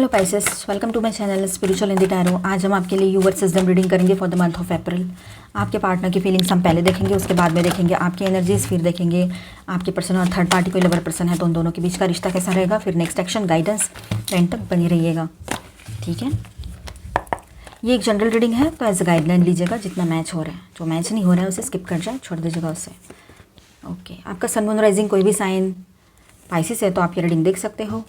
Hello Pisces, welcome to my channel spiritual in the tarot. आज हम आपके लिए यू वर्सेस देम रीडिंग करेंगे for the month of April. आपके partner की फीलिंग्स हम पहले देखेंगे, उसके बाद में देखेंगे आपकी एनर्जीज, फिर देखेंगे आपके पर्सन और थर्ड पार्टी कोई लवर पर्सन है तो उन दोनों के बीच का रिश्ता कैसा रहेगा, फिर नेक्स्ट एक्शन, गाइडेंस, एंड तक बनी रहिएगा। ठीक है, ये एक जनरल रीडिंग है तो एज गाइडलाइन लीजिएगा जितना मैच हो रहा है। जो मैच नहीं हो रहा है उसे स्किप कर जाए, छोड़ दीजिएगा उससे। ओके, आपका सन मून राइजिंग कोई भी साइन पाइसेस है तो आप ये रीडिंग देख सकते हो।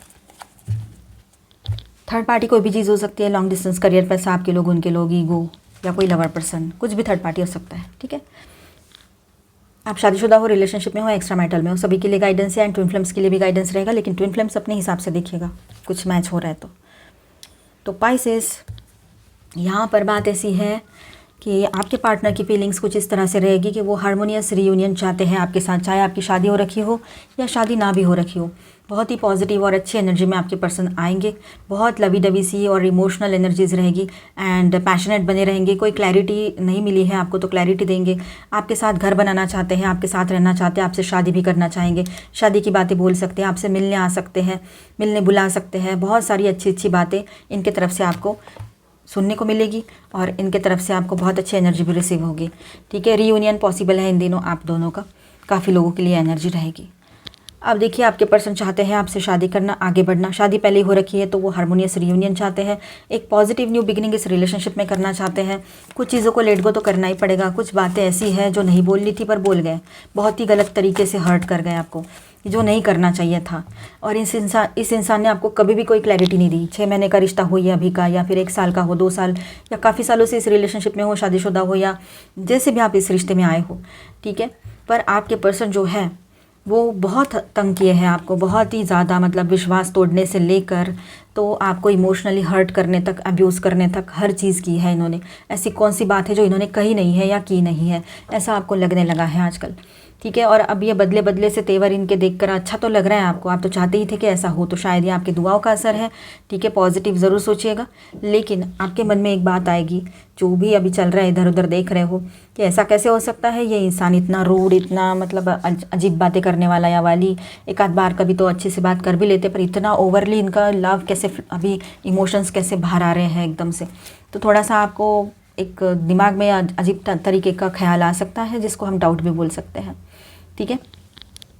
थर्ड पार्टी कोई भी चीज़ हो सकती है, लॉन्ग डिस्टेंस, करियर, पैसा, आपके लोग, उनके लोग, ईगो या कोई लवर पर्सन, कुछ भी थर्ड पार्टी हो सकता है। ठीक है, आप शादीशुदा हो, रिलेशनशिप में हो, एक्स्ट्रा मैरिटल में हो, सभी के लिए गाइडेंस है। एंड ट्विन फ्लेम्स के लिए भी गाइडेंस रहेगा, लेकिन ट्विन फ्लेम्स अपने हिसाब से देखिएगा, कुछ मैच हो रहा है तो पाइसेस यहाँ पर बात ऐसी है कि आपके पार्टनर की फीलिंग्स कुछ इस तरह से रहेगी कि वो हारमोनियस रीयूनियन चाहते हैं आपके साथ, चाहे आपकी शादी हो रखी हो या शादी ना भी हो रखी हो। बहुत ही पॉजिटिव और अच्छी एनर्जी में आपके पर्सन आएंगे, बहुत लवी डवी सी और इमोशनल एनर्जीज रहेगी एंड पैशनेट बने रहेंगे। कोई क्लैरिटी नहीं मिली है आपको तो क्लैरिटी देंगे। आपके साथ घर बनाना चाहते हैं, आपके साथ रहना चाहते हैं, आपसे शादी भी करना चाहेंगे, शादी की बातें बोल सकते हैं, आपसे मिलने आ सकते हैं, मिलने बुला सकते हैं। बहुत सारी अच्छी अच्छी बातें इनके तरफ से आपको सुनने को मिलेगी और इनके तरफ से आपको बहुत अच्छी एनर्जी भी रिसीव होगी। ठीक है, रीयूनियन पॉसिबल है इन दिनों आप दोनों का, काफ़ी लोगों के लिए एनर्जी रहेगी। अब देखिए, आपके पर्सन चाहते हैं आपसे शादी करना, आगे बढ़ना। शादी पहले ही हो रखी है तो वो हारमोनियस रीयूनियन चाहते हैं, एक पॉजिटिव न्यू बिगिनिंग इस रिलेशनशिप में करना चाहते हैं। कुछ चीज़ों को लेट गो तो करना ही पड़ेगा, कुछ बातें ऐसी हैं जो नहीं बोलनी थी पर बोल गए, बहुत ही गलत तरीके से हर्ट कर गए आपको, जो नहीं करना चाहिए था। और इस इंसान ने आपको कभी भी कोई क्लैरिटी नहीं दी। 6 महीने का रिश्ता हो या अभी का, या फिर 1 साल का हो, 2 साल या काफ़ी सालों से इस रिलेशनशिप में हो, शादीशुदा हो या जैसे भी आप इस रिश्ते में आए हो। ठीक है, पर आपके पर्सन जो है वो बहुत तंग किए हैं आपको, बहुत ही ज़्यादा, मतलब विश्वास तोड़ने से लेकर तो आपको इमोशनली हर्ट करने तक, अब्यूज़ करने तक हर चीज़ की है इन्होंने। ऐसी कौन सी बात है जो इन्होंने कही नहीं है या की नहीं है, ऐसा आपको लगने लगा है आजकल। ठीक है, और अब ये बदले बदले से तेवर इनके देखकर अच्छा तो लग रहा है आपको, आप तो चाहते ही थे कि ऐसा हो, तो शायद ये आपकी दुआओं का असर है। ठीक है, पॉजिटिव ज़रूर सोचिएगा, लेकिन आपके मन में एक बात आएगी, जो भी अभी चल रहा है इधर उधर देख रहे हो कि ऐसा कैसे हो सकता है, ये इंसान इतना रूड, इतना मतलब अजीब बातें करने वाला या वाली। एक आध बार कभी तो अच्छे से बात कर भी लेते, पर इतना ओवरली इनका लव कैसे, अभी इमोशंस कैसे बाहर आ रहे हैं एकदम से। तो थोड़ा सा आपको एक दिमाग में अजीब तरीके का ख्याल आ सकता है, जिसको हम डाउट भी बोल सकते हैं। ठीक है,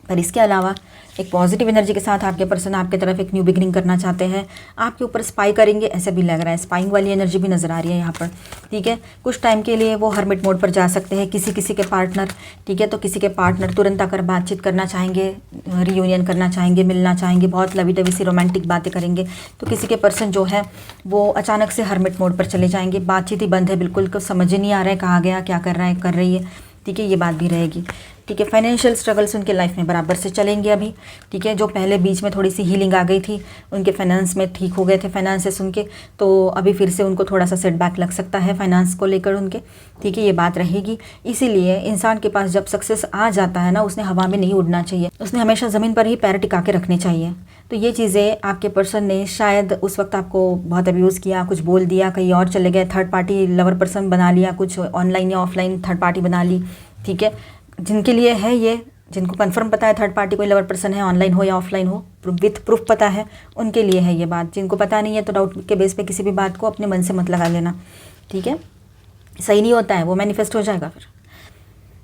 पर इसके अलावा एक पॉजिटिव एनर्जी के साथ आपके पर्सन आपके तरफ एक न्यू बिगिनिंग करना चाहते हैं, आपके ऊपर स्पाई करेंगे, ऐसे भी लग रहा है। स्पाइंग वाली एनर्जी भी नज़र आ रही है यहाँ पर। ठीक है, कुछ टाइम के लिए वो हर्मिट मोड पर जा सकते हैं किसी के पार्टनर। ठीक है, तो किसी के पार्टनर तुरंत आकर बातचीत करना चाहेंगे, रियूनियन करना चाहेंगे, मिलना चाहेंगे, बहुत लवी डवी सी रोमांटिक बातें करेंगे। तो किसी के पर्सन जो है वो अचानक से हर्मिट मोड पर चले जाएंगे, बातचीत ही बंद है, बिल्कुल कुछ समझ ही नहीं आ रहा है कहाँ गया, क्या कर रहा है, कर रही है। ठीक है, ये बात भी रहेगी। ठीक है, फाइनेंशियल स्ट्रगल्स उनके लाइफ में बराबर से चलेंगे अभी। ठीक है, जो पहले बीच में थोड़ी सी हीलिंग आ गई थी, उनके फाइनेंस में ठीक हो गए थे फाइनेंसेस उनके, तो अभी फिर से उनको थोड़ा सा सेटबैक लग सकता है फाइनेंस को लेकर उनके। ठीक है, ये बात रहेगी। इसीलिए इंसान के पास जब सक्सेस आ जाता है ना, उसने हवा में नहीं उड़ना चाहिए, उसने हमेशा ज़मीन पर ही पैर टिका के रखने चाहिए। तो ये चीज़ें आपके पर्सन ने शायद उस वक्त आपको बहुत अब्यूज़ किया, कुछ बोल दिया, कहीं और चले गए, थर्ड पार्टी लवर पर्सन बना लिया, कुछ ऑनलाइन या ऑफलाइन थर्ड पार्टी बना ली। ठीक है, जिनके लिए है ये, जिनको कंफर्म पता है थर्ड पार्टी कोई लवर पर्सन है, ऑनलाइन हो या ऑफलाइन हो, विथ प्रूफ पता है, उनके लिए है ये बात। जिनको पता नहीं है तो डाउट के बेस पे किसी भी बात को अपने मन से मत लगा लेना। ठीक है, सही नहीं होता है, वो मैनिफेस्ट हो जाएगा फिर।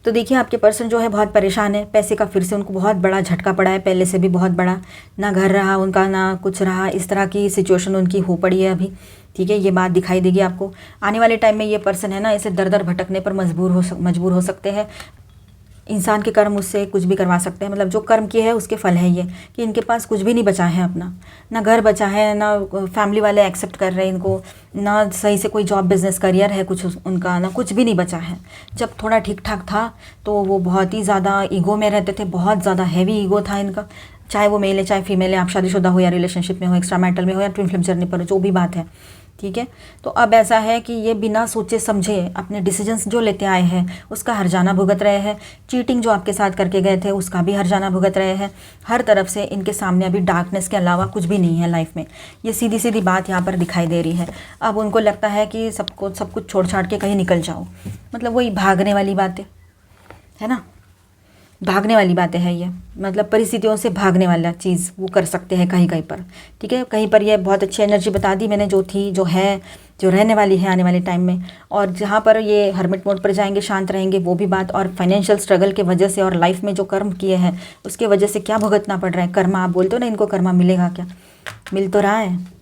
तो देखिए, आपके पर्सन जो है बहुत परेशान है, पैसे का फिर से उनको बहुत बड़ा झटका पड़ा है, पहले से भी बहुत बड़ा, ना घर रहा उनका ना कुछ रहा, इस तरह की सिचुएशन उनकी हो पड़ी है अभी। ठीक है, ये बात दिखाई देगी आपको आने वाले टाइम में। ये पर्सन है ना, इसे दर दर भटकने पर मजबूर हो सकते हैं। इंसान के कर्म उससे कुछ भी करवा सकते हैं, मतलब जो कर्म किए है उसके फल है ये, कि इनके पास कुछ भी नहीं बचा है अपना, ना घर बचा है, ना फैमिली वाले एक्सेप्ट कर रहे हैं इनको, ना सही से कोई जॉब बिजनेस करियर है कुछ उनका, ना कुछ भी नहीं बचा है। जब थोड़ा ठीक ठाक था तो वो बहुत ही ज़्यादा ईगो में रहते थे, बहुत ज़्यादा हैवी ईगो था इनका, चाहे वो मेल है चाहे फीमेल है, आप शादीशुदा हो या रिलेशनशिप में हो, एक्स्ट्रा मैरिटल में हो या ट्विन फ्लेम जर्नी पर हो, जो भी बात है। ठीक है, तो अब ऐसा है कि ये बिना सोचे समझे अपने डिसीजंस जो लेते आए हैं उसका हर्जाना भुगत रहे हैं। चीटिंग जो आपके साथ करके गए थे उसका भी हर्जाना भुगत रहे हैं। हर तरफ से इनके सामने अभी डार्कनेस के अलावा कुछ भी नहीं है लाइफ में, ये सीधी सीधी बात यहाँ पर दिखाई दे रही है। अब उनको लगता है कि सब कुछ छोड़ छाड़ के कहीं निकल जाओ, मतलब वही भागने वाली बातें है ना। भागने वाली बातें हैं ये, मतलब परिस्थितियों से भागने वाला चीज़ वो कर सकते हैं कहीं कहीं पर, ठीक है। कहीं पर ये बहुत अच्छी एनर्जी बता दी मैंने, जो थी, जो है, जो रहने वाली है आने वाले टाइम में। और जहाँ पर ये हर्मिट मोड पर जाएंगे, शांत रहेंगे, वो भी बात। और फाइनेंशियल स्ट्रगल की वजह से और लाइफ में जो कर्म किए हैं उसके वजह से क्या भुगतना पड़ रहा है, कर्मा। आप बोलते हो ना इनको कर्मा मिलेगा, क्या मिल तो रहा है।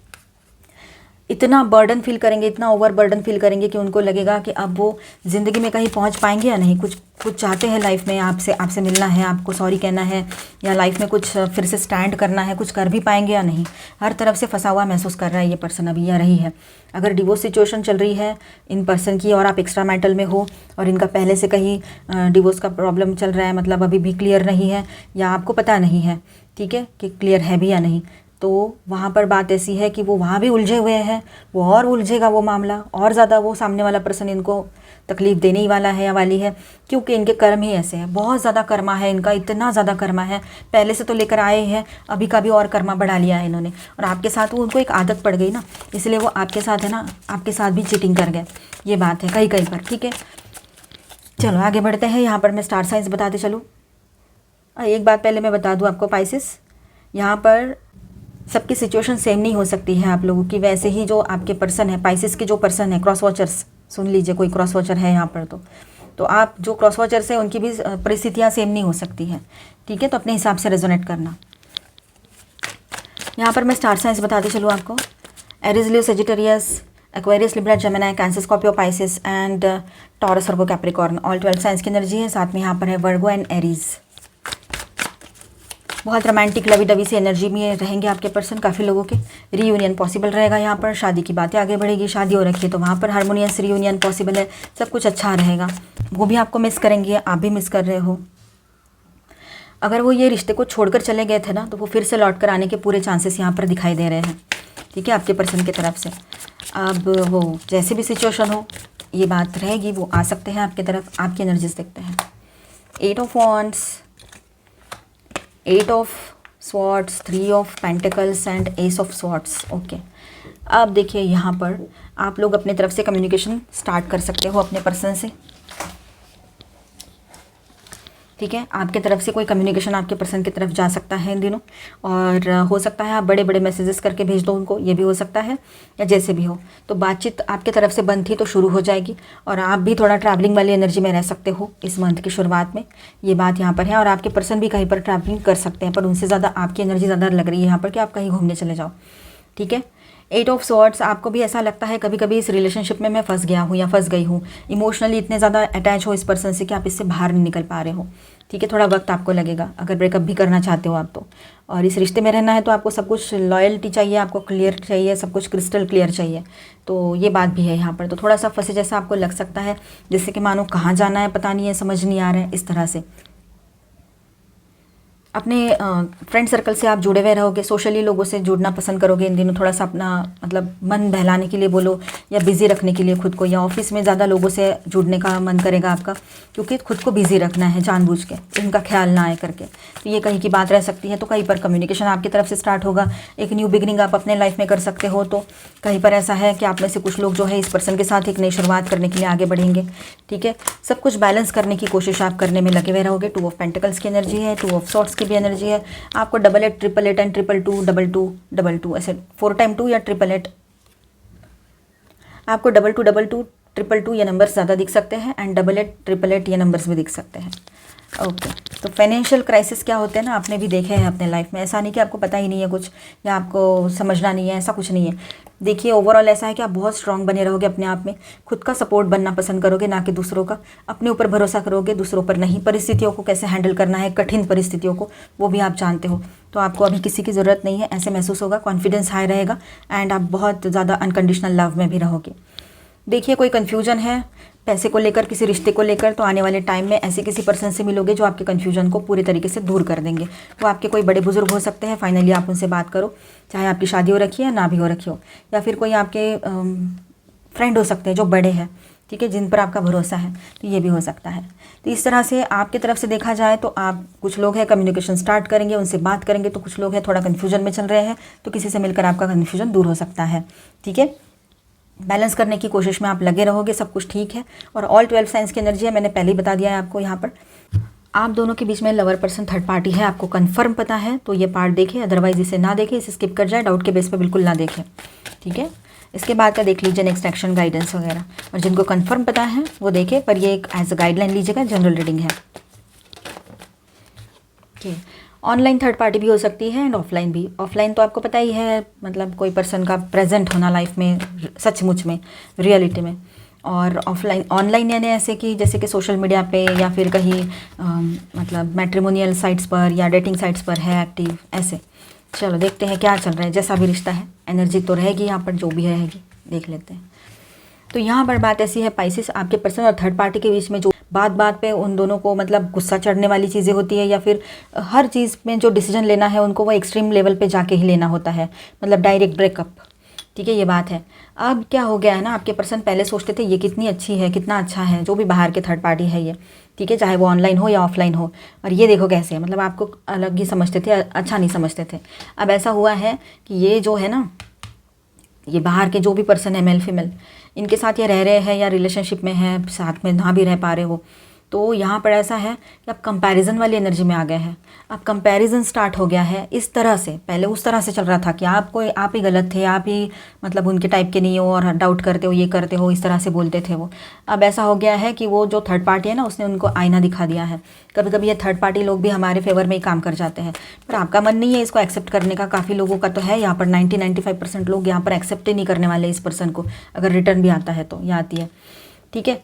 इतना बर्डन फील करेंगे, इतना ओवर बर्डन फील करेंगे कि उनको लगेगा कि अब वो ज़िंदगी में कहीं पहुंच पाएंगे या नहीं। कुछ चाहते हैं लाइफ में, आपसे मिलना है, आपको सॉरी कहना है, या लाइफ में कुछ फिर से स्टैंड करना है, कुछ कर भी पाएंगे या नहीं। हर तरफ से फंसा हुआ महसूस कर रहा है ये पर्सन अभी, या रही है। अगर डिवोर्स सिचुएशन चल रही है इन पर्सन की और आप एक्स्ट्रा मैरिटल में हो और इनका पहले से कहीं डिवोर्स का प्रॉब्लम चल रहा है, मतलब अभी भी क्लियर नहीं है या आपको पता नहीं है, ठीक है, कि क्लियर है भी या नहीं, तो वहाँ पर बात ऐसी है कि वो वहाँ भी उलझे हुए हैं, वो और उलझेगा वो मामला, और ज़्यादा वो सामने वाला पर्सन इनको तकलीफ़ देने ही वाला है या वाली है, क्योंकि इनके कर्म ही ऐसे हैं। बहुत ज़्यादा कर्मा है इनका, इतना ज़्यादा कर्मा है, पहले से तो लेकर आए हैं, अभी का भी और कर्मा बढ़ा लिया है इन्होंने। और आपके साथ वो उनको एक आदत पड़ गई ना, इसलिए वो आपके साथ है ना, आपके साथ भी चीटिंग कर गए, ये बात है कहीं कहीं पर, ठीक है। चलो आगे बढ़ते हैं। यहाँ पर मैं स्टार साइंस बताते चलूँ। एक बात पहले मैं बता दूँ आपको, पाइसेस, यहाँ पर सबकी सिचुएशन सेम नहीं हो सकती है आप लोगों की। वैसे ही जो आपके पर्सन है, पाइसेस के जो पर्सन है, क्रॉस वॉचर्स, सुन लीजिए, कोई क्रॉस वॉचर है यहाँ पर तो आप जो क्रॉस वॉचर्स है उनकी भी परिस्थितियाँ सेम नहीं हो सकती हैं, ठीक है। तो अपने हिसाब से रेजोनेट करना। यहाँ पर मैं स्टार साइंस बताते चलूँ आपको। Aries, Leo, Sagittarius, Aquarius, Libra, Gemini, cancer, Scorpio, Pisces and taurus, Virgo, Capricorn, all 12 science की एनर्जी है। साथ में यहाँ पर है वर्गो एंड एरीज। बहुत रोमांटिक लवी डवी सी एनर्जी में रहेंगे आपके पर्सन। काफ़ी लोगों के रीयूनियन पॉसिबल रहेगा। यहाँ पर शादी की बातें आगे बढ़ेगी, शादी हो रखी है तो वहाँ पर हारमोनियस रीयूनियन पॉसिबल है, सब कुछ अच्छा रहेगा। वो भी आपको मिस करेंगे, आप भी मिस कर रहे हो। अगर वो ये रिश्ते को छोड़कर चले गए थे ना, तो वो फिर से लौट कर आने के पूरे चांसेस यहाँ पर दिखाई दे रहे हैं, ठीक है, आपके पर्सन की तरफ से। अब वो जैसे भी सिचुएशन हो, ये बात रहेगी, वो आ सकते हैं आपकी तरफ। आपकी एनर्जीज देखते हैं। 8 of wands, 8 of swords, 3 of pentacles and S of swords. Okay, अब देखिए यहाँ पर आप लोग अपने तरफ से कम्युनिकेशन स्टार्ट कर सकते हो अपने पर्सन से, ठीक है। आपके तरफ से कोई कम्युनिकेशन आपके पर्सन की तरफ जा सकता है इन दिनों, और हो सकता है आप बड़े बड़े मैसेजेस करके भेज दो उनको, ये भी हो सकता है, या जैसे भी हो। तो बातचीत आपके तरफ से बंद थी तो शुरू हो जाएगी, और आप भी थोड़ा ट्रैवलिंग वाली एनर्जी में रह सकते हो इस मंथ की शुरुआत में, ये बात यहाँ पर है। और आपके पर्सन भी कहीं पर ट्रैवलिंग कर सकते हैं, पर उनसे ज़्यादा आपकी एनर्जी ज़्यादा लग रही है यहाँ पर कि आप कहीं घूमने चले जाओ, ठीक है। 8 ऑफ स्वॉर्ड्स, आपको भी ऐसा लगता है कभी कभी इस रिलेशनशिप में मैं फंस गया हूँ या फंस गई हूँ, इमोशनली इतने ज़्यादा अटैच हो इस पर्सन से कि आप इससे बाहर नहीं निकल पा रहे हो, ठीक है। थोड़ा वक्त आपको लगेगा अगर ब्रेकअप भी करना चाहते हो आप तो। और इस रिश्ते में रहना है तो आपको सब कुछ लॉयल्टी चाहिए, आपको क्लियर चाहिए, सब कुछ क्रिस्टल क्लियर चाहिए, तो ये बात भी है यहाँ पर। तो थोड़ा सा फंसे जैसा आपको लग सकता है, जैसे कि मानो कहाँ जाना है पता नहीं है, समझ नहीं आ रहा है, इस तरह से। अपने फ्रेंड सर्कल से आप जुड़े हुए रहोगे, सोशली लोगों से जुड़ना पसंद करोगे इन दिनों, थोड़ा सा अपना मतलब मन बहलाने के लिए बोलो, या बिज़ी रखने के लिए खुद को, या ऑफिस में ज़्यादा लोगों से जुड़ने का मन करेगा आपका, क्योंकि खुद को बिज़ी रखना है जानबूझ के, इनका ख्याल ना आए करके। तो ये कहीं की बात रह सकती है। तो कहीं पर कम्युनिकेशन आपकी तरफ से स्टार्ट होगा, एक न्यू बिगनिंग आप अपने लाइफ में कर सकते हो। तो कहीं पर ऐसा है कि आप में से कुछ लोग जो है इस पर्सन के साथ एक नई शुरुआत करने के लिए आगे बढ़ेंगे, ठीक है। सब कुछ बैलेंस करने की कोशिश आप करने में लगे हुए रहोगे। 2 ऑफ पेंटिकल्स की एनर्जी है, 2 ऑफ सॉर्ड्स की भी एनर्जी है। आपको 88, 888 एंड 222, 22, 22 ऐसे 4 टाइम 2 या 888, आपको 22, 22, 222 ये नंबर्स ज़्यादा दिख सकते हैं, एंड 88, 888 ये नंबर्स भी दिख सकते हैं। ओके, तो फाइनेंशियल क्राइसिस क्या होते हैं ना, आपने भी देखे हैं अपने लाइफ में। ऐसा नहीं कि आपको पता ही नहीं है कुछ, या आपको समझना नहीं है, ऐसा कुछ नहीं है। देखिए ओवरऑल ऐसा है कि आप बहुत स्ट्रांग बने रहोगे अपने आप में, खुद का सपोर्ट बनना पसंद करोगे, ना कि दूसरों का। अपने ऊपर भरोसा करोगे, दूसरों पर नहीं। परिस्थितियों को कैसे हैंडल करना है, कठिन परिस्थितियों को, वो भी आप जानते हो। तो आपको अभी किसी की ज़रूरत नहीं है, ऐसे महसूस होगा। कॉन्फिडेंस हाई रहेगा, एंड आप बहुत ज़्यादा अनकंडीशनल लव में भी रहोगे। देखिए कोई कन्फ्यूजन है पैसे को लेकर, किसी रिश्ते को लेकर, तो आने वाले टाइम में ऐसे किसी पर्सन से मिलोगे जो आपके कन्फ्यूजन को पूरे तरीके से दूर कर देंगे। वो आपके कोई बड़े बुजुर्ग हो सकते हैं, फाइनली आप उनसे बात करो, चाहे आपकी शादी हो रखी है ना भी हो रखी हो, या फिर कोई आपके फ्रेंड हो सकते हैं जो बड़े हैं, ठीक है, जिन पर आपका भरोसा है, तो ये भी हो सकता है। तो इस तरह से आपकी तरफ से देखा जाए तो आप, कुछ लोग हैं कम्युनिकेशन स्टार्ट करेंगे, उनसे बात करेंगे, तो कुछ लोग हैं थोड़ा कन्फ्यूजन में चल रहे हैं, तो किसी से मिलकर आपका कन्फ्यूजन दूर हो सकता है, ठीक है। बैलेंस करने की कोशिश में आप लगे रहोगे, सब कुछ ठीक है। और ऑल 12 साइंस की एनर्जी है, मैंने पहले ही बता दिया है आपको यहाँ पर। आप दोनों के बीच में लवर पर्सन थर्ड पार्टी है, आपको कंफर्म पता है तो ये पार्ट देखें, अदरवाइज इसे ना देखें, इसे स्किप कर जाए, डाउट के बेस पे बिल्कुल ना देखें, ठीक है। इसके बाद का देख लीजिए नेक्स्ट एक्शन गाइडेंस वगैरह, और जिनको कंफर्म पता है वो देखें, पर ये एक एज अ गाइडलाइन लीजिएगा, जनरल रीडिंग है। ओके, ऑनलाइन थर्ड पार्टी भी हो सकती है एंड ऑफलाइन भी। ऑफलाइन तो आपको पता ही है, मतलब कोई पर्सन का प्रेजेंट होना लाइफ में, सचमुच में, रियलिटी में। और ऑफलाइन, ऑनलाइन यानी ऐसे कि जैसे कि सोशल मीडिया पे या फिर कहीं मतलब मैट्रिमोनियल साइट्स पर या डेटिंग साइट्स पर है एक्टिव, ऐसे। चलो देखते हैं क्या चल रहा है, जैसा भी रिश्ता है, एनर्जी तो रहेगी यहाँ पर, जो भी रहेगी देख लेते हैं। तो यहाँ पर बात ऐसी है पाइसेस, आपके पर्सन और थर्ड पार्टी के बीच में जो बात बात पे उन दोनों को मतलब गुस्सा चढ़ने वाली चीज़ें होती है, या फिर हर चीज़ में जो डिसीजन लेना है उनको वो एक्सट्रीम लेवल पे जाके ही लेना होता है, मतलब डायरेक्ट ब्रेकअप, ठीक है, ये बात है। अब क्या हो गया है ना, आपके पर्सन पहले सोचते थे ये कितनी अच्छी है, कितना अच्छा है, जो भी बाहर के थर्ड पार्टी है ये, ठीक है, चाहे वो ऑनलाइन हो या ऑफलाइन हो, और ये देखो कैसे है, मतलब आपको अलग ही समझते थे, अच्छा नहीं समझते थे। अब ऐसा हुआ है कि ये जो है ना, ये बाहर के जो भी पर्सन है, मेल फीमेल, इनके साथ ये रह रहे हैं या रिलेशनशिप में हैं, साथ में ना भी रह पा रहे हो, तो यहाँ पर ऐसा है कि आप कंपैरिजन वाली एनर्जी में आ गए हैं। अब कंपैरिजन स्टार्ट हो गया है इस तरह से, पहले उस तरह से चल रहा था कि आप ही गलत थे, आप ही मतलब उनके टाइप के नहीं हो और डाउट करते हो, ये करते हो, इस तरह से बोलते थे वो। अब ऐसा हो गया है कि वो जो थर्ड पार्टी है ना, उसने उनको आईना दिखा दिया है। कभी कभी ये थर्ड पार्टी लोग भी हमारे फेवर में ही काम कर जाते हैं, पर आपका मन नहीं है इसको एक्सेप्ट करने का। काफ़ी लोगों का तो है यहाँ पर, 90-95% लोग यहाँ पर एक्सेप्ट ही नहीं करने वाले इस पर्सन को, अगर रिटर्न भी आता है तो, या आती है, ठीक है।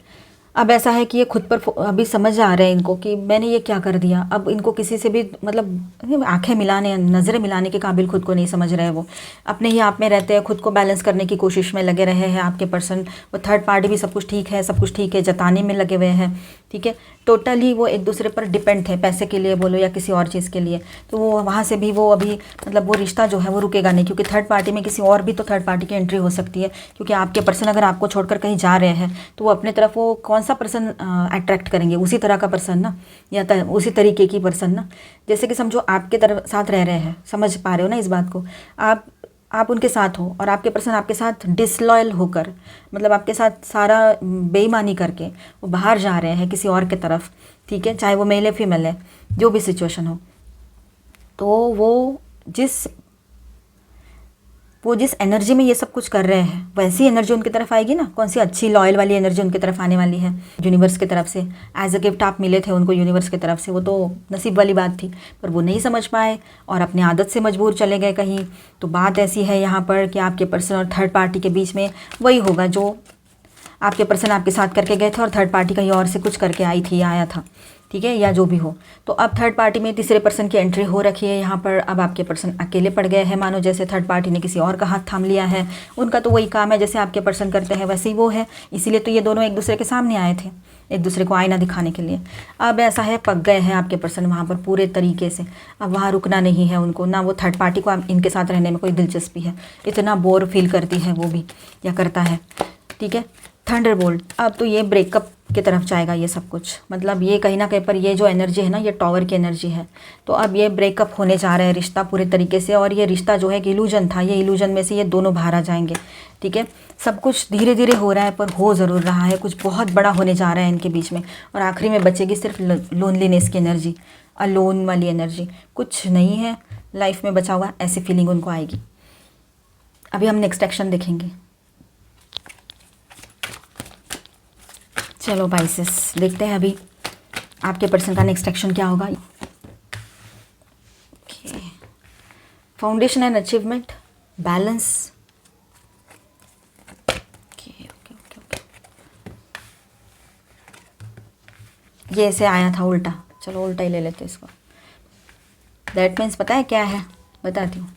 अब ऐसा है कि ये खुद पर अभी समझ आ रहा है इनको कि मैंने ये क्या कर दिया। अब इनको किसी से भी मतलब आंखें मिलाने, नज़रें मिलाने के काबिल खुद को नहीं समझ रहे, वो अपने ही आप में रहते हैं, खुद को बैलेंस करने की कोशिश में लगे रहे हैं आपके पर्सन। वो थर्ड पार्टी भी सब कुछ ठीक है, सब कुछ ठीक है जताने में लगे हुए हैं, ठीक है। टोटली वो एक दूसरे पर डिपेंड थे, पैसे के लिए बोलो या किसी और चीज़ के लिए। तो वो वहाँ से भी वो अभी मतलब वो रिश्ता जो है वो रुकेगा नहीं, क्योंकि थर्ड पार्टी में किसी और भी तो थर्ड पार्टी की एंट्री हो सकती है। क्योंकि आपके पर्सन अगर आपको छोड़कर कहीं जा रहे हैं तो वो अपने तरफ वो कौन सा पर्सन अट्रैक्ट करेंगे, उसी तरह का पर्सन ना, या उसी तरीके की पर्सन ना। जैसे कि समझो आपके तरफ साथ रह रहे हैं, समझ पा रहे हो ना इस बात को, आप उनके साथ हो और आपके पर्सन आपके साथ डिसलॉयल होकर, मतलब आपके साथ सारा बेईमानी करके वो बाहर जा रहे हैं किसी और के तरफ, ठीक है, चाहे वो मेल है फीमेल है, जो भी सिचुएशन हो। तो वो जिस एनर्जी में ये सब कुछ कर रहे हैं, वैसी एनर्जी उनकी तरफ आएगी ना। कौन सी अच्छी लॉयल वाली एनर्जी उनकी तरफ आने वाली है, यूनिवर्स की तरफ से। एज अ गिफ्ट आप मिले थे उनको यूनिवर्स की तरफ से, वो तो नसीब वाली बात थी, पर वो नहीं समझ पाए और अपनी आदत से मजबूर चले गए कहीं। तो बात ऐसी है यहाँ पर कि आपके पर्सन और थर्ड पार्टी के बीच में वही होगा जो आपके पर्सन आपके साथ करके गए थे और थर्ड पार्टी कहीं और से कुछ करके आई थी या आया था, ठीक है, या जो भी हो। तो अब थर्ड पार्टी में तीसरे पर्सन की एंट्री हो रखी है यहाँ पर। अब आपके पर्सन अकेले पड़ गए हैं, मानो जैसे थर्ड पार्टी ने किसी और का हाथ थाम लिया है। उनका तो वही काम है जैसे आपके पर्सन करते हैं वैसे ही वो है, इसीलिए तो ये दोनों एक दूसरे के सामने आए थे, एक दूसरे को आईना दिखाने के लिए। अब ऐसा है पक गए हैं आपके पर्सन वहाँ पर पूरे तरीके से। अब वहाँ रुकना नहीं है उनको, ना वो थर्ड पार्टी को इनके साथ रहने में कोई दिलचस्पी है, इतना बोर फील करती है वो भी, या करता है, ठीक है। थंडरबोल्ट, अब तो ये ब्रेकअप की तरफ जाएगा ये सब कुछ, मतलब ये कहीं ना कहीं पर ये जो एनर्जी है ना, ये टॉवर की एनर्जी है। तो अब ये ब्रेकअप होने जा रहा है रिश्ता पूरे तरीके से, और ये रिश्ता जो है कि इल्यूजन था, ये इल्यूजन में से ये दोनों बाहर आ जाएंगे, ठीक है। सब कुछ धीरे धीरे हो रहा है, पर हो ज़रूर रहा है, कुछ बहुत बड़ा होने जा रहा है इनके बीच में। और आखिरी में बचेगी सिर्फ लोनलीनेस की एनर्जी, अलोन वाली एनर्जी, कुछ नहीं है लाइफ में बचा हुआ, ऐसी फीलिंग उनको आएगी। अभी हम नेक्स्ट एक्शन देखेंगे। चलो पाइसेस, देखते हैं अभी आपके पर्सन का नेक्स्ट एक्शन क्या होगा। फाउंडेशन एंड अचीवमेंट, बैलेंस, ये ऐसे आया था उल्टा, चलो उल्टा ही ले लेते इसको। दैट मीन्स पता है क्या है, बताती हूँ।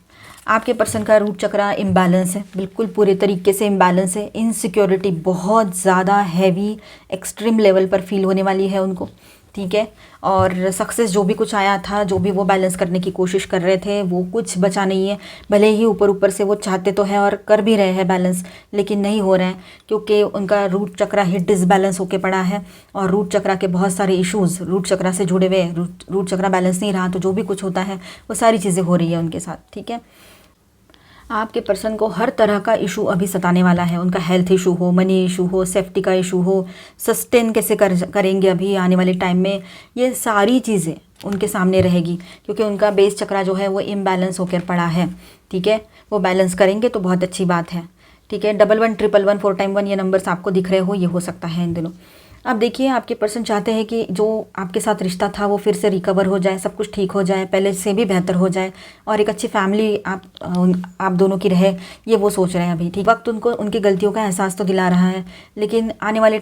आपके पर्सन का रूट चक्रा इम्बैलेंस है, बिल्कुल पूरे तरीके से इम्बैलेंस है। इनसिक्योरिटी बहुत ज़्यादा हैवी एक्सट्रीम लेवल पर फील होने वाली है उनको, ठीक है। और सक्सेस जो भी कुछ आया था, जो भी वो बैलेंस करने की कोशिश कर रहे थे, वो कुछ बचा नहीं है। भले ही ऊपर ऊपर से वो चाहते तो है और कर भी रहे हैं बैलेंस, लेकिन नहीं हो रहे हैं, क्योंकि उनका रूट चक्रा ही डिसबैलेंस होके पड़ा है। और रूट चक्रा के बहुत सारे इश्यूज़ रूट चक्रा से जुड़े हुए, रूट चक्रा बैलेंस नहीं रहा तो जो भी कुछ होता है वो सारी चीज़ें हो रही है उनके साथ, ठीक है। आपके पर्सन को हर तरह का इशू अभी सताने वाला है। उनका हेल्थ इशू हो, मनी इशू हो, सेफ्टी का इशू हो, सस्टेन कैसे करेंगे अभी आने वाले टाइम में, ये सारी चीज़ें उनके सामने रहेगी, क्योंकि उनका बेस चक्रा जो है वो इम्बैलेंस होकर पड़ा है। ठीक है, वो बैलेंस करेंगे तो बहुत अच्छी बात है। ठीक है, 111111 4 टाइम 1 ये नंबर्स आपको दिख रहे हो, ये हो सकता है इन दिनों। अब देखिए, आपके पर्सन चाहते हैं कि जो आपके साथ रिश्ता था वो फिर से रिकवर हो जाए, सब कुछ ठीक हो जाए, पहले से भी बेहतर हो जाए, और एक अच्छी फैमिली आप दोनों की रहे, ये वो सोच रहे हैं अभी। ठीक, वक्त उनको उनकी गलतियों का एहसास तो दिला रहा है, लेकिन आने वाला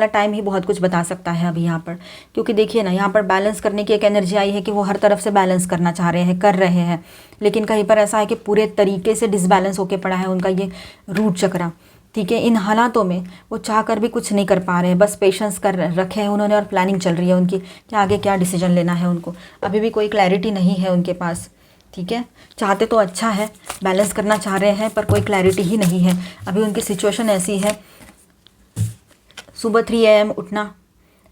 टाइम ही बहुत कुछ बता सकता है अभी यहाँ पर। क्योंकि देखिए ना, यहाँ पर बैलेंस करने की एक एनर्जी आई है कि वो हर तरफ से बैलेंस करना चाह रहे हैं, कर रहे हैं, लेकिन कहीं पर ऐसा है कि पूरे तरीके से डिसबैलेंस होकर पड़ा है उनका ये रूट चक्रा। ठीक है, इन हालातों में वो चाह कर भी कुछ नहीं कर पा रहे हैं, बस पेशेंस कर रखे हैं उन्होंने, और प्लानिंग चल रही है उनकी कि आगे क्या डिसीजन लेना है उनको। अभी भी कोई क्लैरिटी नहीं है उनके पास। ठीक है, चाहते तो अच्छा है, बैलेंस करना चाह रहे हैं, पर कोई क्लैरिटी ही नहीं है अभी। उनकी सिचुएशन ऐसी है, सुबह 3 AM उठना,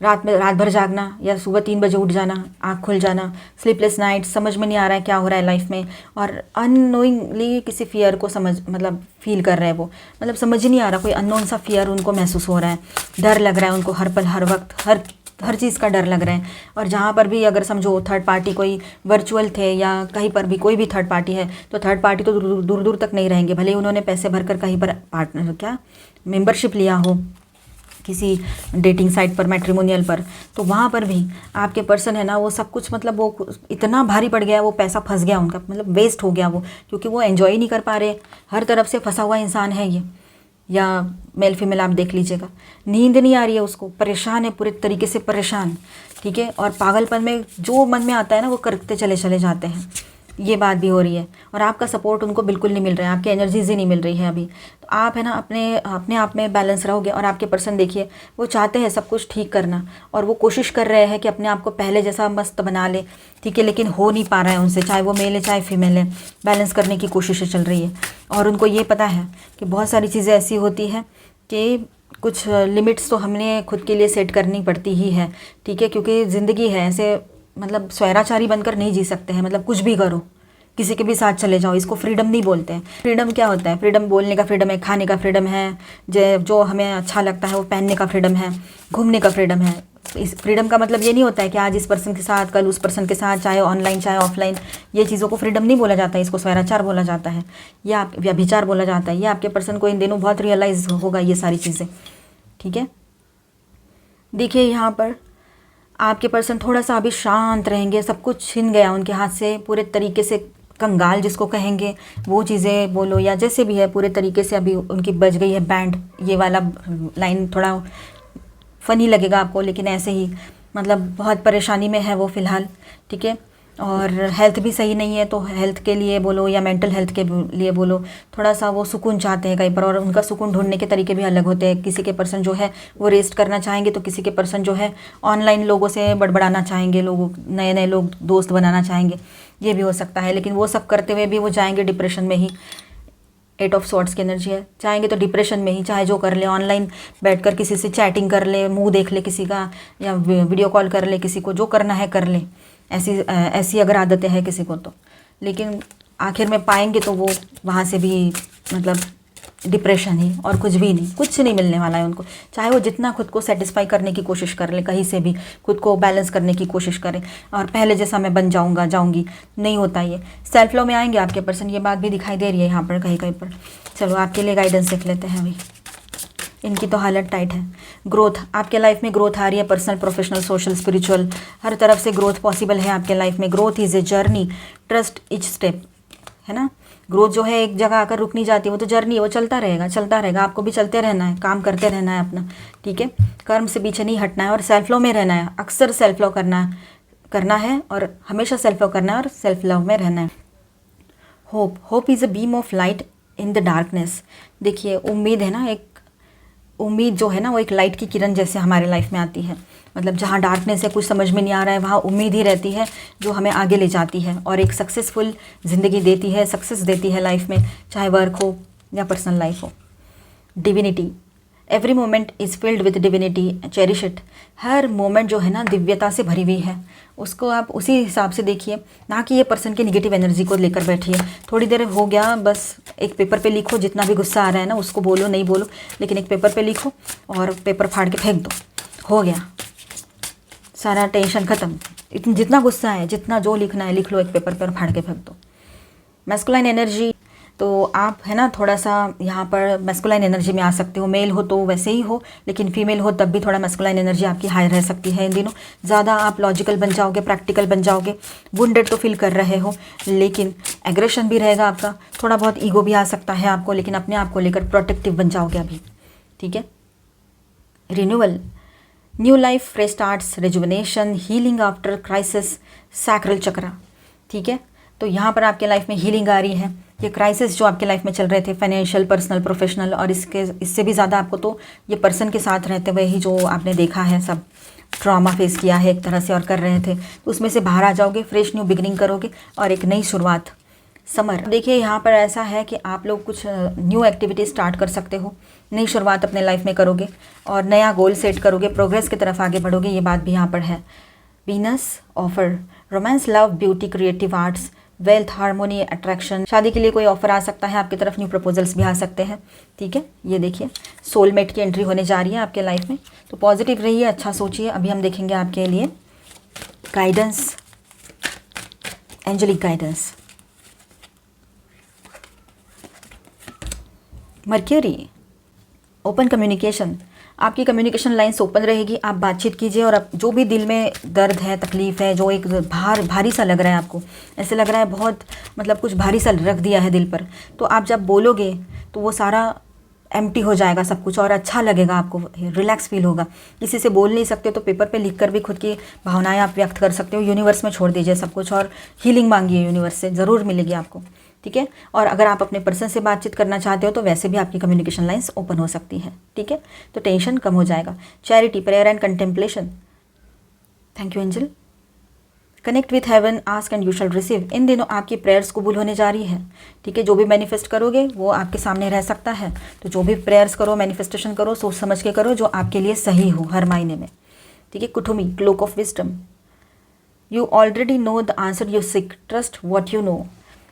रात भर जागना, या सुबह 3 बजे उठ जाना, आँख खुल जाना, स्लीपलेस नाइट, समझ में नहीं आ रहा है क्या हो रहा है लाइफ में, और अननोइंगली किसी फियर को फील कर रहे हैं वो, मतलब समझ ही नहीं आ रहा, कोई अननोन सा फियर उनको महसूस हो रहा है, डर लग रहा है उनको हर पल हर वक्त, हर चीज़ का डर लग रहा है। और जहाँ पर भी अगर समझो थर्ड पार्टी कोई वर्चुअल थे, या कहीं पर भी कोई भी थर्ड पार्टी है, तो थर्ड पार्टी तो दूर दूर तक नहीं रहेंगे, भले ही उन्होंने पैसे भरकर कहीं पर मेंबरशिप लिया हो किसी डेटिंग साइट पर, मैट्रिमोनियल पर, तो वहाँ पर भी आपके पर्सन है ना, वो सब कुछ मतलब वो इतना भारी पड़ गया, वो पैसा फंस गया उनका, मतलब वेस्ट हो गया वो, क्योंकि वो एंजॉय ही नहीं कर पा रहे। हर तरफ से फंसा हुआ इंसान है ये, या मेल फीमेल आप देख लीजिएगा, नींद नहीं आ रही है उसको, परेशान है, पूरे तरीके से परेशान। ठीक है, और पागलपन में जो मन में आता है ना वो करते चले जाते हैं, ये बात भी हो रही है। और आपका सपोर्ट उनको बिल्कुल नहीं मिल रहा है, आपकी एनर्जीज ही नहीं मिल रही है अभी। तो आप है ना अपने आप में बैलेंस रहोगे, और आपके पर्सन देखिए वो चाहते हैं सब कुछ ठीक करना, और वो कोशिश कर रहे हैं कि अपने आप को पहले जैसा मस्त बना ले। ठीक है, लेकिन हो नहीं पा रहा है उनसे, चाहे वो मेल है चाहे फीमेल है, बैलेंस करने की कोशिशें चल रही है। और उनको ये पता है कि बहुत सारी चीज़ें ऐसी होती हैं कि कुछ लिमिट्स तो हमने खुद के लिए सेट करनी पड़ती ही है। ठीक है, क्योंकि ज़िंदगी है ऐसे, मतलब स्वैराचारी बनकर नहीं जी सकते हैं, मतलब कुछ भी करो, किसी के भी साथ चले जाओ, इसको फ्रीडम नहीं बोलते हैं। फ्रीडम क्या होता है? फ्रीडम बोलने का फ्रीडम है, खाने का फ्रीडम है, जो हमें अच्छा लगता है वो पहनने का फ्रीडम है, घूमने का फ्रीडम है। इस फ्रीडम का मतलब ये नहीं होता है कि आज इस पर्सन के साथ, कल उस पर्सन के साथ, चाहे ऑनलाइन चाहे ऑफलाइन, ये चीज़ों को फ्रीडम नहीं बोला जाता है, इसको स्वैराचार बोला जाता है, या व्यभिचार बोला जाता है। ये आपके पर्सन को इन दिनों बहुत रियलाइज़ होगा ये सारी चीज़ें। ठीक है, देखिए यहाँ पर आपके पर्सन थोड़ा सा अभी शांत रहेंगे, सब कुछ छिन गया उनके हाथ से, पूरे तरीके से कंगाल जिसको कहेंगे वो चीज़ें बोलो, या जैसे भी है, पूरे तरीके से अभी उनकी बज गई है बैंड। ये वाला लाइन थोड़ा फ़नी लगेगा आपको, लेकिन ऐसे ही मतलब बहुत परेशानी में है वो फ़िलहाल। ठीक है, और हेल्थ भी सही नहीं है, तो हेल्थ के लिए बोलो या मेंटल हेल्थ के लिए बोलो, थोड़ा सा वो सुकून चाहते हैं कहीं पर, और उनका सुकून ढूंढने के तरीके भी अलग होते हैं। किसी के पर्सन जो है वो रेस्ट करना चाहेंगे, तो किसी के पर्सन जो है ऑनलाइन लोगों से बड़बड़ाना चाहेंगे, लोगों नए लोग दोस्त बनाना चाहेंगे, ये भी हो सकता है। लेकिन वो सब करते हुए भी वो जाएंगे डिप्रेशन में ही। 8 ऑफ सॉर्ड्स की एनर्जी है, चाहेंगे तो डिप्रेशन में ही, चाहे जो कर ले, ऑनलाइन बैठकर किसी से चैटिंग कर ले, मुंह देख ले किसी का, या वीडियो कॉल कर ले किसी को, जो करना है कर ले। ऐसी अगर आदतें हैं किसी को तो, लेकिन आखिर में पाएंगे तो वो वहाँ से भी मतलब डिप्रेशन ही, और कुछ भी नहीं, कुछ नहीं मिलने वाला है उनको। चाहे वो जितना खुद को सेटिस्फाई करने की कोशिश कर ले, कहीं से भी खुद को बैलेंस करने की कोशिश करें, और पहले जैसा मैं बन जाऊंगी, नहीं होता ये। सेल्फ लव में आएंगे आपके पर्सन, ये बात भी दिखाई दे रही है यहाँ पर कहीं कहीं पर। चलो आपके लिए गाइडेंस देख लेते हैं अभी। इनकी तो हालत टाइट है। ग्रोथ, आपके लाइफ में ग्रोथ आ रही है, पर्सनल, प्रोफेशनल, सोशल, स्पिरिचुअल, हर तरफ से ग्रोथ पॉसिबल है आपके लाइफ में। Growth is a journey, trust each step, है ना। ग्रोथ जो है एक जगह आकर रुक नहीं जाती, वो तो जर्नी है, वो चलता रहेगा। आपको भी चलते रहना है, काम करते रहना है अपना। ठीक है, कर्म से पीछे नहीं हटना है, और सेल्फ लव में रहना है। अक्सर सेल्फ लव करना है, और हमेशा सेल्फ लव करना है, और सेल्फ लव में रहना है। Hope is a beam of light in the darkness. देखिए, उम्मीद है ना, एक उम्मीद जो है ना, वो एक लाइट की किरण जैसे हमारे लाइफ में आती है। मतलब जहाँ डार्कनेस है, कुछ समझ में नहीं आ रहा है, वहाँ उम्मीद ही रहती है जो हमें आगे ले जाती है, और एक सक्सेसफुल ज़िंदगी देती है, सक्सेस देती है लाइफ में, चाहे वर्क हो या पर्सनल लाइफ हो। Divinity, every moment is filled with divinity, cherish it. Her moment जो है ना दिव्यता से भरी हुई है, उसको आप उसी हिसाब से देखिए, ना कि ये पर्सन की निगेटिव एनर्जी को लेकर बैठिए। थोड़ी देर हो गया, बस एक पेपर पे लिखो, जितना भी गुस्सा आ रहा है ना उसको बोलो, नहीं बोलो, लेकिन एक पेपर पे लिखो और पेपर फाड़ के फेंक दो, हो गया, सारा टेंशन ख़त्म। जितना गुस्सा है, जितना जो लिखना है लिख लो, एक पेपर पर फाड़ के फेंक दो। मैस्कुलाइन एनर्जी, तो आप है ना थोड़ा सा यहाँ पर मैस्कुलाइन एनर्जी में आ सकते हो। मेल हो तो वैसे ही हो, लेकिन फीमेल हो तब भी थोड़ा मैस्कुलाइन एनर्जी आपकी हाई रह सकती है इन दिनों। ज़्यादा आप लॉजिकल बन जाओगे, प्रैक्टिकल बन जाओगे, वुंडेड तो फील कर रहे हो, लेकिन एग्रेशन भी रहेगा आपका, थोड़ा बहुत ईगो भी आ सकता है आपको, लेकिन अपने आप को लेकर प्रोटेक्टिव बन जाओगे अभी, ठीक है। Renewal, new life, fresh starts, rejuvenation, healing after crisis, sacral chakra, ठीक है। तो यहाँ पर आपके लाइफ में हीलिंग आ रही है। ये क्राइसिस जो आपके लाइफ में चल रहे थे, फाइनेंशियल, पर्सनल, प्रोफेशनल, और इससे भी ज़्यादा आपको तो ये पर्सन के साथ रहते हुए ही जो आपने देखा है, सब ट्रॉमा फेस किया है एक तरह से और कर रहे थे, तो उसमें से बाहर आ जाओगे, फ्रेश न्यू बिगिनिंग करोगे और एक नई शुरुआत। समर, देखिए यहाँ पर ऐसा है कि आप लोग कुछ न्यू एक्टिविटी स्टार्ट कर सकते हो, नई शुरुआत अपने लाइफ में करोगे और नया गोल सेट करोगे, प्रोग्रेस की तरफ आगे बढ़ोगे, ये बात भी यहाँ पर है। Venus offer, romance, love, beauty, creative arts, wealth, harmony, attraction, शादी के लिए कोई ऑफर आ सकता है आपकी तरफ, न्यू प्रपोजल्स भी आ सकते हैं, ठीक है। ये देखिए सोलमेट की एंट्री होने जा रही है आपके लाइफ में, तो पॉजिटिव रहिए, अच्छा सोचिए। अभी हम देखेंगे आपके लिए guidance, angelic guidance. Mercury, open communication, आपकी कम्युनिकेशन लाइन्स ओपन रहेगी, आप बातचीत कीजिए और अब जो भी दिल में दर्द है, तकलीफ़ है, जो एक भारी सा लग रहा है आपको, ऐसे लग रहा है बहुत मतलब कुछ भारी सा रख दिया है दिल पर, तो आप जब बोलोगे तो वो सारा एम्प्टी हो जाएगा सब कुछ और अच्छा लगेगा आपको, रिलैक्स फील होगा। किसी से बोल नहीं सकते तो पेपर पे लिखकर भी खुद की भावनाएं आप व्यक्त कर सकते हो। यूनिवर्स में छोड़ दीजिए सब कुछ और हीलिंग मांगिए, यूनिवर्स से ज़रूर मिलेगी आपको, ठीक है। और अगर आप अपने पर्सन से बातचीत करना चाहते हो तो वैसे भी आपकी कम्युनिकेशन लाइन्स ओपन हो सकती है, ठीक है, तो टेंशन कम हो जाएगा। Charity, prayer and contemplation, thank you angel. Connect with heaven, ask and you shall receive, इन दिनों आपकी प्रेयर्स कबूल होने जा रही है, ठीक है। जो भी मैनिफेस्ट करोगे वो आपके सामने रह सकता है, तो जो भी प्रेयर्स करो, मैनिफेस्टेशन करो, सोच समझ के करो जो आपके लिए सही हो हर मायने में, ठीक है। Kuthumi, cloak of wisdom, you already know the answer you seek, trust what you know.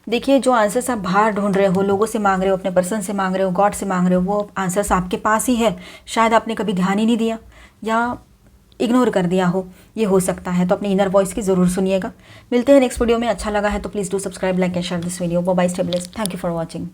देखिए जो आंसर्स आप बाहर ढूंढ रहे हो, लोगों से मांग रहे हो, अपने पर्सन से मांग रहे हो, गॉड से मांग रहे हो, वो आंसर्स आपके पास ही है, शायद आपने कभी ध्यान ही नहीं दिया या इग्नोर कर दिया हो, ये हो सकता है। तो अपनी इनर वॉइस की ज़रूर सुनिएगा। मिलते हैं नेक्स्ट वीडियो में। अच्छा लगा है तो please do subscribe, like and share this video. Bye, stay blessed, thank you for watching.